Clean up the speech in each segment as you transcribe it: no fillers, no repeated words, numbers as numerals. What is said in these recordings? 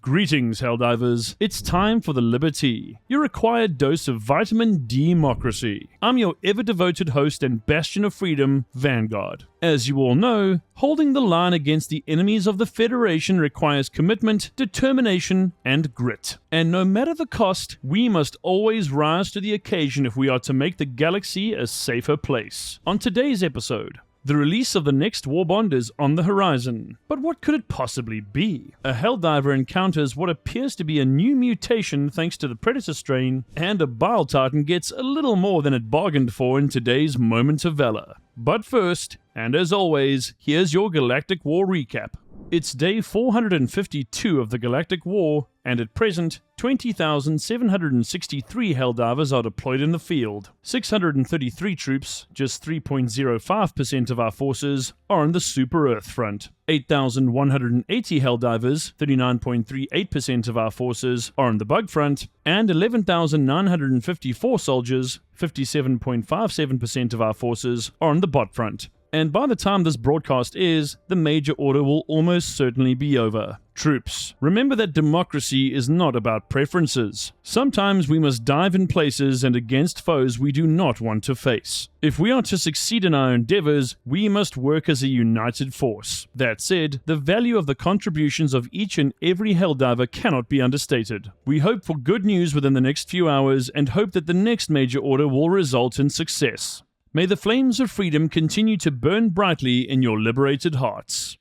Greetings, Helldivers. It's time for the Liberty, your required dose of vitamin D-mocracy. I'm your ever-devoted host and bastion of freedom, Vanguard. As you all know, holding the line against the enemies of the Federation requires commitment, determination, and grit. And no matter the cost, we must always rise to the occasion if we are to make the galaxy a safer place. On today's episode, the release of the next Warbond is on the horizon, but what could it possibly be? A Helldiver encounters what appears to be a new mutation thanks to the Predator strain, and a Bile Titan gets a little more than it bargained for in today's Moment of Valor. But first, and as always, here's your Galactic War Recap. It's day 452 of the Galactic War, and at present, 20,763 Helldivers are deployed in the field. 633 troops, just 3.05% of our forces, are on the Super Earth front. 8,180 Helldivers, 39.38% of our forces, are on the Bug front, and 11,954 soldiers, 57.57% of our forces, are on the Bot front. And by the time this broadcast airs, the major order will almost certainly be over. Troops, remember that democracy is not about preferences. Sometimes we must dive in places and against foes we do not want to face. If we are to succeed in our endeavors, we must work as a united force. That said, the value of the contributions of each and every Helldiver cannot be understated. We hope for good news within the next few hours and hope that the next major order will result in success. May the flames of freedom continue to burn brightly in your liberated hearts.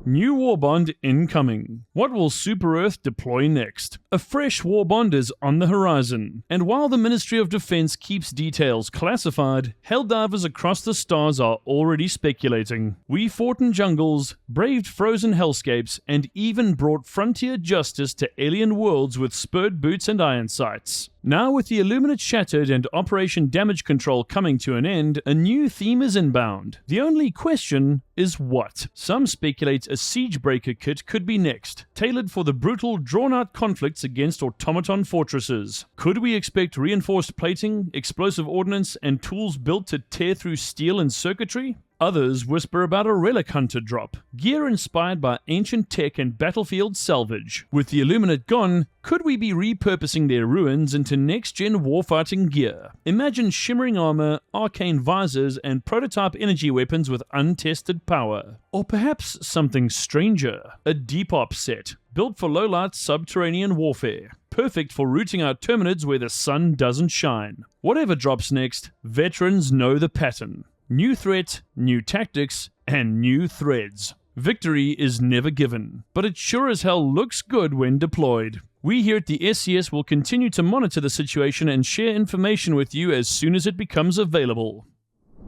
New Warbond Incoming. What will Super Earth deploy next? A fresh Warbond is on the horizon, and while the Ministry of Defense keeps details classified, Helldivers across the stars are already speculating. We fought in jungles, braved frozen hellscapes, and even brought frontier justice to alien worlds with spurred boots and iron sights. Now with the Illuminate shattered and Operation Damage Control coming to an end, a new theme is inbound. The only question is what? Some speculate a Siegebreaker kit could be next, tailored for the brutal, drawn-out conflicts against automaton fortresses. Could we expect reinforced plating, explosive ordnance, and tools built to tear through steel and circuitry? Others whisper about a relic hunter drop, gear inspired by ancient tech and battlefield salvage. With the Illuminate gone, could we be repurposing their ruins into next-gen warfighting gear? Imagine shimmering armor, arcane visors, and prototype energy weapons with untested power. Or perhaps something stranger, a deep ops set, built for low-light subterranean warfare. Perfect for rooting out Termijnids where the sun doesn't shine. Whatever drops next, veterans know the pattern. New threat, new tactics, and new threads. Victory is never given, but it sure as hell looks good when deployed. We here at the SCS will continue to monitor the situation and share information with you as soon as it becomes available.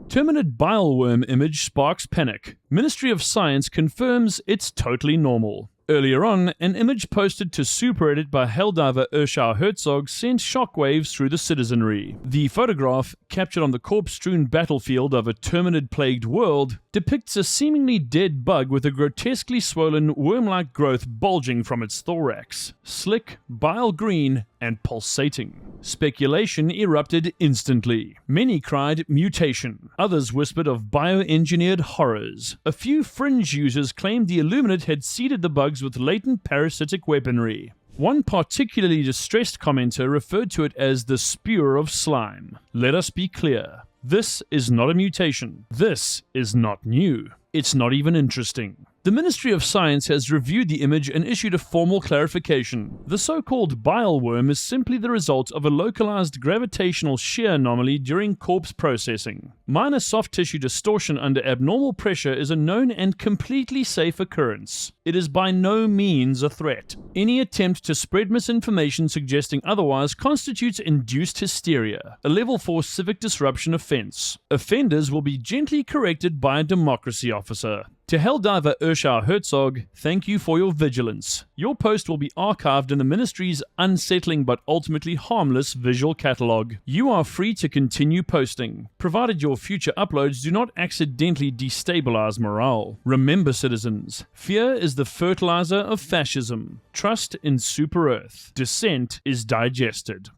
Termijnid bile worm image sparks panic. Ministry of Science confirms it's totally normal. Earlier on, an image posted to SuperEdit by Helldiver Urshar Herzog sent shockwaves through the citizenry. The photograph, captured on the corpse-strewn battlefield of a Termijnid-plagued world, depicts a seemingly dead bug with a grotesquely swollen, worm-like growth bulging from its thorax. Slick, bile green, and pulsating. Speculation erupted instantly. Many cried mutation. Others whispered of bioengineered horrors. A few fringe users claimed the Illuminate had seeded the bugs with latent parasitic weaponry. One particularly distressed commenter referred to it as the spewer of slime. Let us be clear. This is not a mutation. This is not new. It's not even interesting. The Ministry of Science has reviewed the image and issued a formal clarification. The so-called bile worm is simply the result of a localized gravitational shear anomaly during corpse processing. Minor soft tissue distortion under abnormal pressure is a known and completely safe occurrence. It is by no means a threat. Any attempt to spread misinformation suggesting otherwise constitutes induced hysteria, a level 4 civic disruption offense. Offenders will be gently corrected by a democracy officer. To Helldiver Urshar Herzog, thank you for your vigilance. Your post will be archived in the Ministry's unsettling but ultimately harmless visual catalog. You are free to continue posting, provided your future uploads do not accidentally destabilize morale. Remember, citizens, fear is the fertilizer of fascism. Trust in Super Earth. Dissent is digested.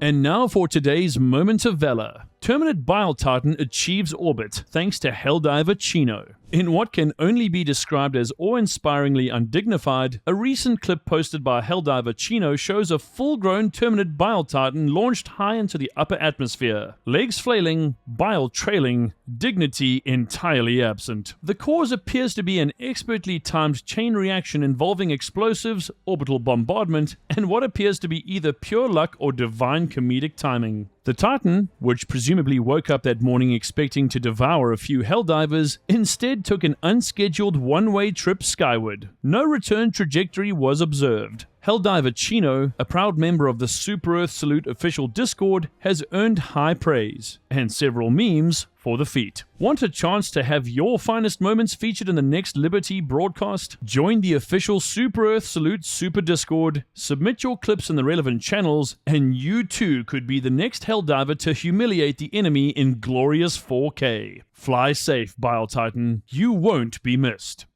And now for today's Moment of Valor. Termijnid Bile Titan achieves orbit thanks to Helldiver Chino. In what can only be described as awe-inspiringly undignified, a recent clip posted by Helldiver Chino shows a full-grown Termijnid Bile Titan launched high into the upper atmosphere. Legs flailing, bile trailing, dignity entirely absent. The cause appears to be an expertly timed chain reaction involving explosives, orbital bombardment, and what appears to be either pure luck or divine comedic timing. The Titan, which presumably woke up that morning expecting to devour a few Helldivers, instead took an unscheduled one-way trip skyward. No return trajectory was observed. Helldiver Chino, a proud member of the Super Earth Salute official Discord, has earned high praise, and several memes, for the feat. Want a chance to have your finest moments featured in the next Liberty broadcast? Join the official Super Earth Salute Super Discord, submit your clips in the relevant channels, and you too could be the next Helldiver to humiliate the enemy in glorious 4K. Fly safe, Bile Titan. You won't be missed.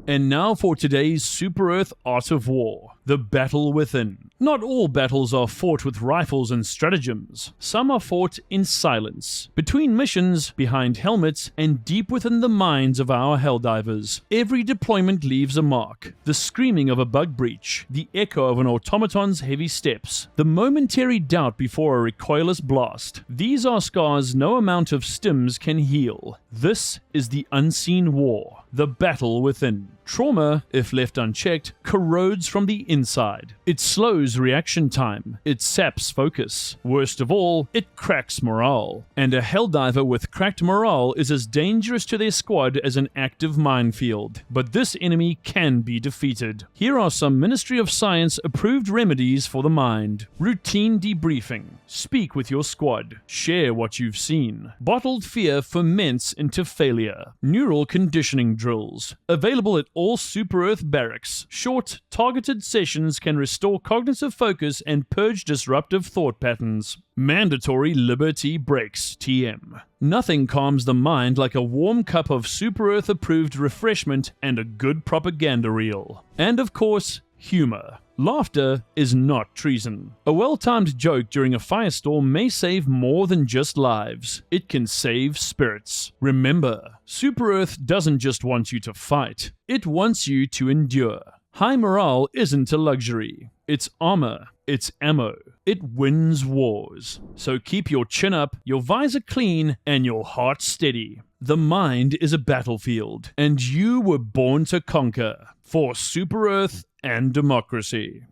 And now for today's Super Earth Art of War, the Battle Within. Not all battles are fought with rifles and stratagems. Some are fought in silence, between missions, behind helmets, and deep within the minds of our Helldivers. Every deployment leaves a mark. The screaming of a bug breach, the echo of an automaton's heavy steps, the momentary doubt before a recoilless blast. These are scars no amount of stims can heal. This is the unseen war, the battle within. Trauma, if left unchecked, corrodes from the inside. It slows reaction time. It saps focus. Worst of all, it cracks morale. And a Helldiver with cracked morale is as dangerous to their squad as an active minefield. But this enemy can be defeated. Here are some Ministry of Science approved remedies for the mind. Routine debriefing. Speak with your squad. Share what you've seen. Bottled fear ferments into failure. Neural conditioning drills. Available at all Super Earth barracks. Short, targeted sessions can restore cognitive focus and purge disruptive thought patterns. Mandatory Liberty breaks, TM. Nothing calms the mind like a warm cup of Super Earth approved refreshment and a good propaganda reel. And of course, humor. Laughter is not treason. A well-timed joke during a firestorm may save more than just lives. It can save spirits. Remember, Super Earth doesn't just want you to fight. It wants you to endure. High morale isn't a luxury. It's armor. It's ammo. It wins wars. So keep your chin up, your visor clean, and your heart steady. The mind is a battlefield, and you were born to conquer. For Super Earth and democracy.